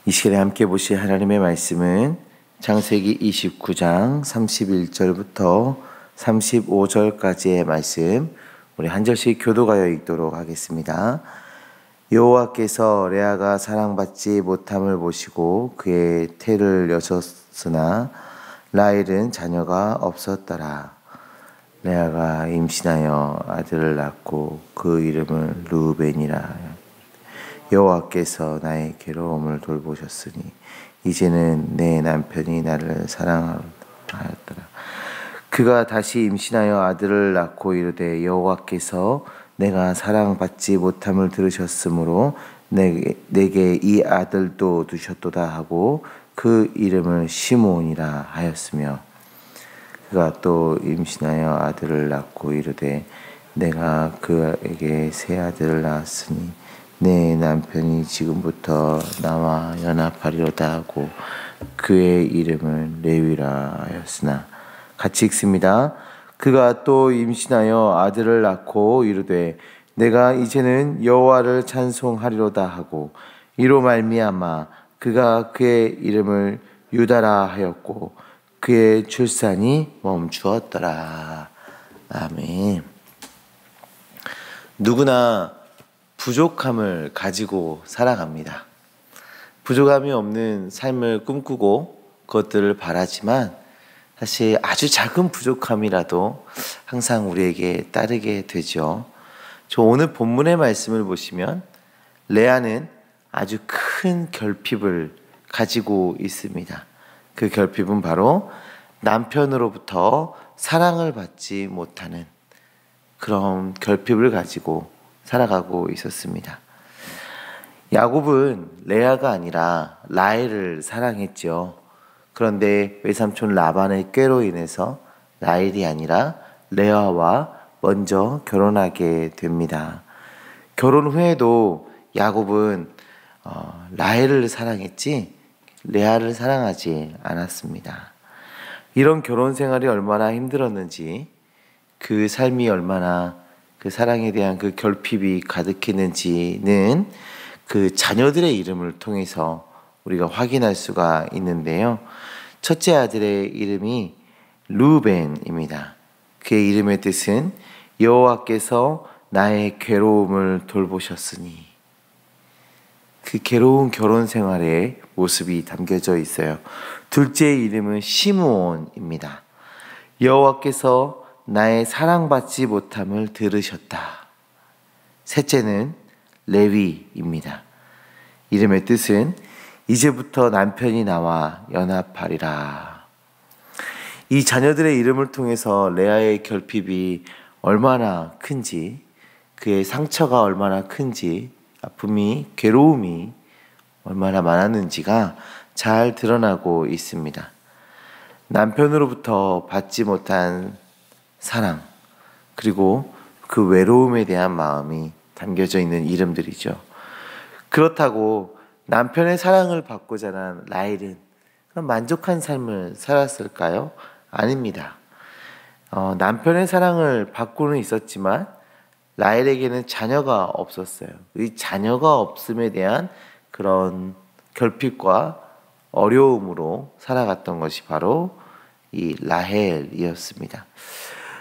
이 시간에 함께 보실 하나님의 말씀은 창세기 29장 31절부터 35절까지의 말씀, 우리 한 절씩 교도하여 읽도록 하겠습니다. 여호와께서 레아가 사랑받지 못함을 보시고 그의 태를 여셨으나 라헬은 자녀가 없었더라. 레아가 임신하여 아들을 낳고 그 이름을 르우벤이라. 여호와께서 나의 괴로움을 돌보셨으니 이제는 내 남편이 나를 사랑하였더라. 그가 다시 임신하여 아들을 낳고 이르되 여호와께서 내가 사랑받지 못함을 들으셨으므로 내게 이 아들도 두셨도다 하고 그 이름을 시므온이라 하였으며, 그가 또 임신하여 아들을 낳고 이르되 내가 그에게 세 아들을 낳았으니 내 남편이 지금부터 나와 연합하리로다 하고 그의 이름을 레위라 하였으나, 같이 읽습니다. 그가 또 임신하여 아들을 낳고 이르되 내가 이제는 여호와를 찬송하리로다 하고 이로 말미암아 그가 그의 이름을 유다라 하였고 그의 출산이 멈추었더라. 아멘. 누구나 부족함을 가지고 살아갑니다. 부족함이 없는 삶을 꿈꾸고 그것들을 바라지만 사실 아주 작은 부족함이라도 항상 우리에게 따르게 되죠. 저 오늘 본문의 말씀을 보시면 레아는 아주 큰 결핍을 가지고 있습니다. 그 결핍은 바로 남편으로부터 사랑을 받지 못하는 그런 결핍을 가지고 살아가고 있었습니다. 야곱은 레아가 아니라 라헬을 사랑했죠. 그런데 외삼촌 라반의 꾀로 인해서 라헬이 아니라 레아와 먼저 결혼하게 됩니다. 결혼 후에도 야곱은 라헬을 사랑했지 레아를 사랑하지 않았습니다. 이런 결혼 생활이 얼마나 힘들었는지, 그 삶이 얼마나 그 사랑에 대한 그 결핍이 가득했는지는 그 자녀들의 이름을 통해서 우리가 확인할 수가 있는데요. 첫째 아들의 이름이 르우벤입니다. 그의 이름의 뜻은 여호와께서 나의 괴로움을 돌보셨으니, 그 괴로운 결혼 생활의 모습이 담겨져 있어요. 둘째의 이름은 시므온입니다. 여호와께서 나의 사랑받지 못함을 들으셨다. 셋째는 레위입니다. 이름의 뜻은 이제부터 남편이 나와 연합하리라. 이 자녀들의 이름을 통해서 레아의 결핍이 얼마나 큰지, 그의 상처가 얼마나 큰지, 아픔이, 괴로움이 얼마나 많았는지가 잘 드러나고 있습니다. 남편으로부터 받지 못한 사랑, 그리고 그 외로움에 대한 마음이 담겨져 있는 이름들이죠. 그렇다고 남편의 사랑을 받고 자란 라헬은 만족한 삶을 살았을까요? 아닙니다. 남편의 사랑을 받고는 있었지만 라헬에게는 자녀가 없었어요. 이 자녀가 없음에 대한 그런 결핍과 어려움으로 살아갔던 것이 바로 이 라헬이었습니다.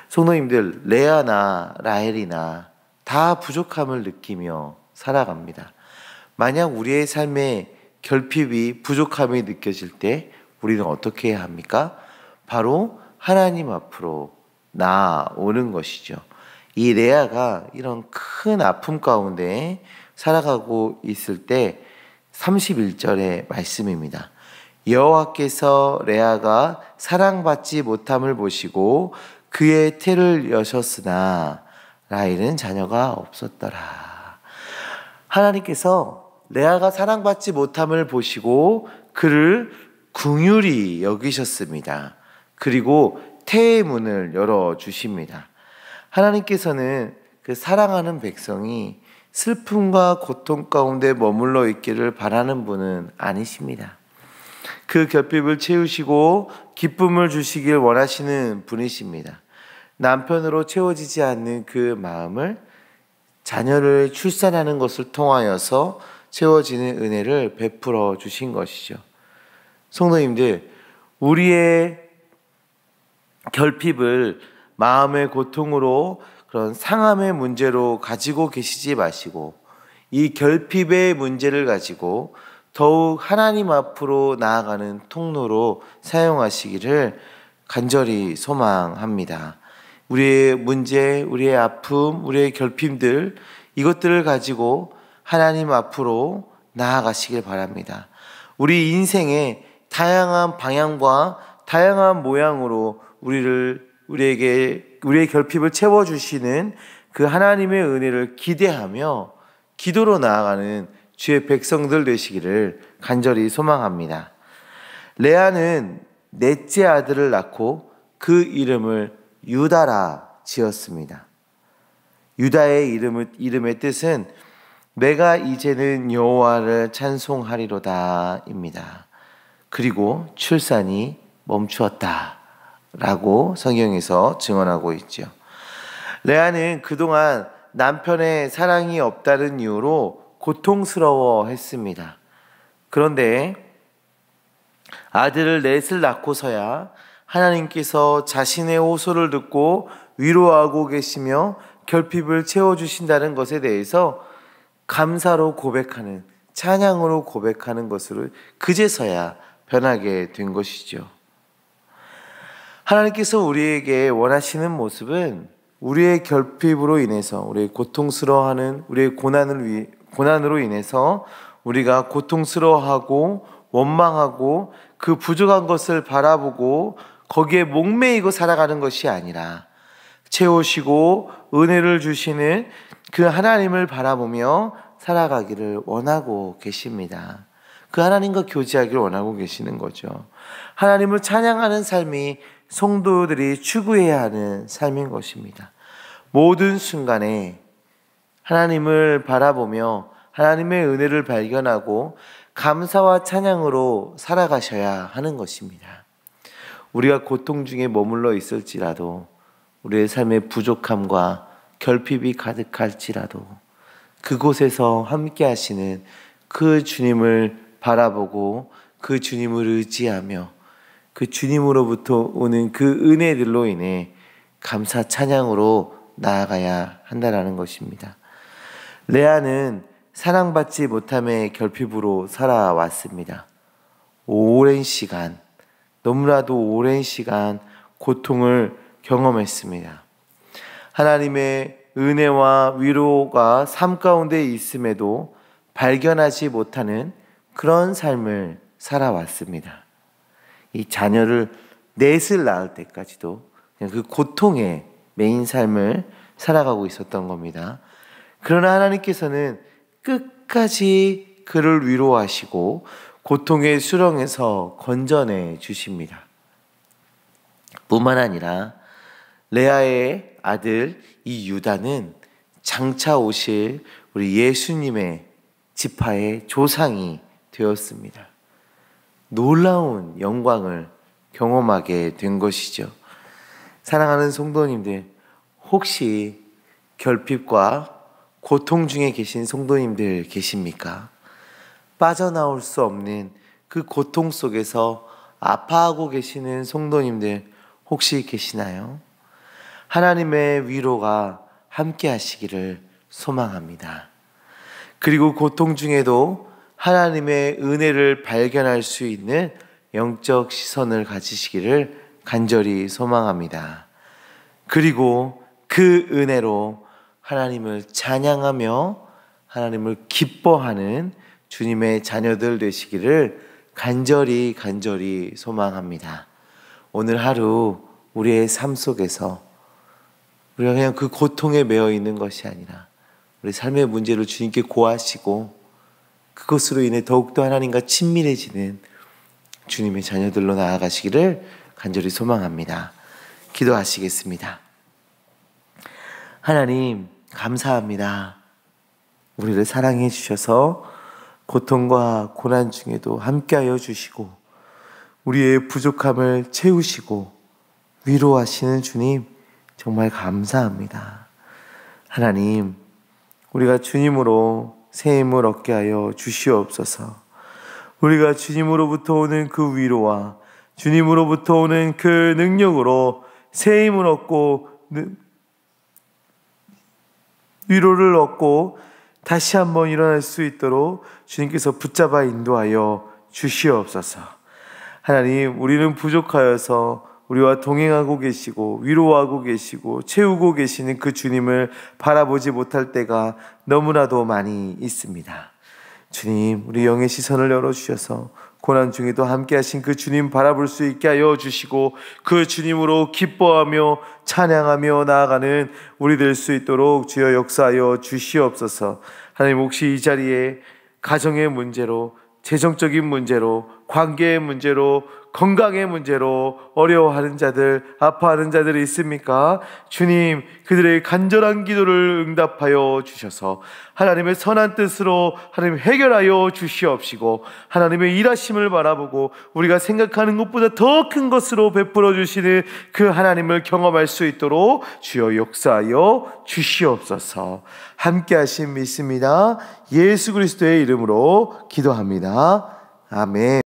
성도님들, 레아나 라헬이나 다 부족함을 느끼며 살아갑니다. 만약 우리의 삶에 결핍이, 부족함이 느껴질 때 우리는 어떻게 해야 합니까? 바로 하나님 앞으로 나아오는 것이죠. 이 레아가 이런 큰 아픔 가운데 살아가고 있을 때 31절의 말씀입니다. 여호와께서 레아가 사랑받지 못함을 보시고 그의 태를 여셨으나 라헬은 자녀가 없었더라. 하나님께서 레아가 사랑받지 못함을 보시고 그를 긍휼히 여기셨습니다. 그리고 태의 문을 열어주십니다. 하나님께서는 그 사랑하는 백성이 슬픔과 고통 가운데 머물러 있기를 바라는 분은 아니십니다. 그 결핍을 채우시고 기쁨을 주시길 원하시는 분이십니다. 남편으로 채워지지 않는 그 마음을 자녀를 출산하는 것을 통하여서 채워지는 은혜를 베풀어 주신 것이죠. 성도님들, 우리의 결핍을 마음의 고통으로 그런 상함의 문제로 가지고 계시지 마시고 이 결핍의 문제를 가지고 더욱 하나님 앞으로 나아가는 통로로 사용하시기를 간절히 소망합니다. 우리의 문제, 우리의 아픔, 우리의 결핍들 이것들을 가지고 하나님 앞으로 나아가시길 바랍니다. 우리 인생의 다양한 방향과 다양한 모양으로 우리의 결핍을 채워주시는 그 하나님의 은혜를 기대하며 기도로 나아가는 주의 백성들 되시기를 간절히 소망합니다. 레아는 넷째 아들을 낳고 그 이름을 유다라 지었습니다. 유다의 이름의 뜻은 내가 이제는 여호와를 찬송하리로다 입니다. 그리고 출산이 멈추었다 라고 성경에서 증언하고 있죠. 레아는 그동안 남편의 사랑이 없다는 이유로 고통스러워했습니다. 그런데 아들을 넷을 낳고서야 하나님께서 자신의 호소를 듣고 위로하고 계시며 결핍을 채워주신다는 것에 대해서 감사로 고백하는, 찬양으로 고백하는 것으로 그제서야 변하게 된 것이죠. 하나님께서 우리에게 원하시는 모습은 우리의 결핍으로 인해서, 우리의 고통스러워하는 우리의 고난으로 인해서 우리가 고통스러워하고 원망하고 그 부족한 것을 바라보고 거기에 목매이고 살아가는 것이 아니라 채우시고 은혜를 주시는 그 하나님을 바라보며 살아가기를 원하고 계십니다. 그 하나님과 교제하기를 원하고 계시는 거죠. 하나님을 찬양하는 삶이 성도들이 추구해야 하는 삶인 것입니다. 모든 순간에 하나님을 바라보며 하나님의 은혜를 발견하고 감사와 찬양으로 살아가셔야 하는 것입니다. 우리가 고통 중에 머물러 있을지라도, 우리의 삶의 부족함과 결핍이 가득할지라도 그곳에서 함께 하시는 그 주님을 바라보고 그 주님을 의지하며 그 주님으로부터 오는 그 은혜들로 인해 감사 찬양으로 나아가야 한다는 것입니다. 레아는 사랑받지 못함의 결핍으로 살아왔습니다. 오랜 시간, 너무나도 오랜 시간 고통을 경험했습니다. 하나님의 은혜와 위로가 삶 가운데 있음에도 발견하지 못하는 그런 삶을 살아왔습니다. 이 자녀를 넷을 낳을 때까지도 그냥 그 고통에 매인 삶을 살아가고 있었던 겁니다. 그러나 하나님께서는 끝까지 그를 위로하시고 고통의 수렁에서 건져내 주십니다. 뿐만 아니라 레아의 아들 이 유다는 장차 오실 우리 예수님의 지파의 조상이 되었습니다. 놀라운 영광을 경험하게 된 것이죠. 사랑하는 성도님들, 혹시 결핍과 고통 중에 계신 성도님들 계십니까? 빠져나올 수 없는 그 고통 속에서 아파하고 계시는 성도님들 혹시 계시나요? 하나님의 위로가 함께 하시기를 소망합니다. 그리고 고통 중에도 하나님의 은혜를 발견할 수 있는 영적 시선을 가지시기를 간절히 소망합니다. 그리고 그 은혜로 하나님을 찬양하며 하나님을 기뻐하는 주님의 자녀들 되시기를 간절히 소망합니다. 오늘 하루 우리의 삶 속에서 우리가 그냥 그 고통에 매여 있는 것이 아니라 우리 삶의 문제를 주님께 고하시고 그것으로 인해 더욱더 하나님과 친밀해지는 주님의 자녀들로 나아가시기를 간절히 소망합니다. 기도하시겠습니다. 하나님 감사합니다. 우리를 사랑해 주셔서 고통과 고난 중에도 함께하여 주시고 우리의 부족함을 채우시고 위로하시는 주님 정말 감사합니다. 하나님, 우리가 주님으로 새 힘을 얻게 하여 주시옵소서. 우리가 주님으로부터 오는 그 위로와 주님으로부터 오는 그 능력으로 새 힘을 얻고 위로를 얻고 다시 한번 일어날 수 있도록 주님께서 붙잡아 인도하여 주시옵소서. 하나님, 우리는 부족하여서 우리와 동행하고 계시고 위로하고 계시고 채우고 계시는 그 주님을 바라보지 못할 때가 너무나도 많이 있습니다. 주님, 우리 영의 시선을 열어주셔서 고난 중에도 함께 하신 그 주님 바라볼 수 있게 하여 주시고 그 주님으로 기뻐하며 찬양하며 나아가는 우리 될 수 있도록 주여 역사하여 주시옵소서. 하나님, 혹시 이 자리에 가정의 문제로, 재정적인 문제로, 관계의 문제로, 건강의 문제로 어려워하는 자들, 아파하는 자들이 있습니까? 주님, 그들의 간절한 기도를 응답하여 주셔서 하나님의 선한 뜻으로 하나님 해결하여 주시옵시고 하나님의 일하심을 바라보고 우리가 생각하는 것보다 더 큰 것으로 베풀어 주시는 그 하나님을 경험할 수 있도록 주여 역사하여 주시옵소서. 함께 하심 믿습니다. 예수 그리스도의 이름으로 기도합니다. 아멘.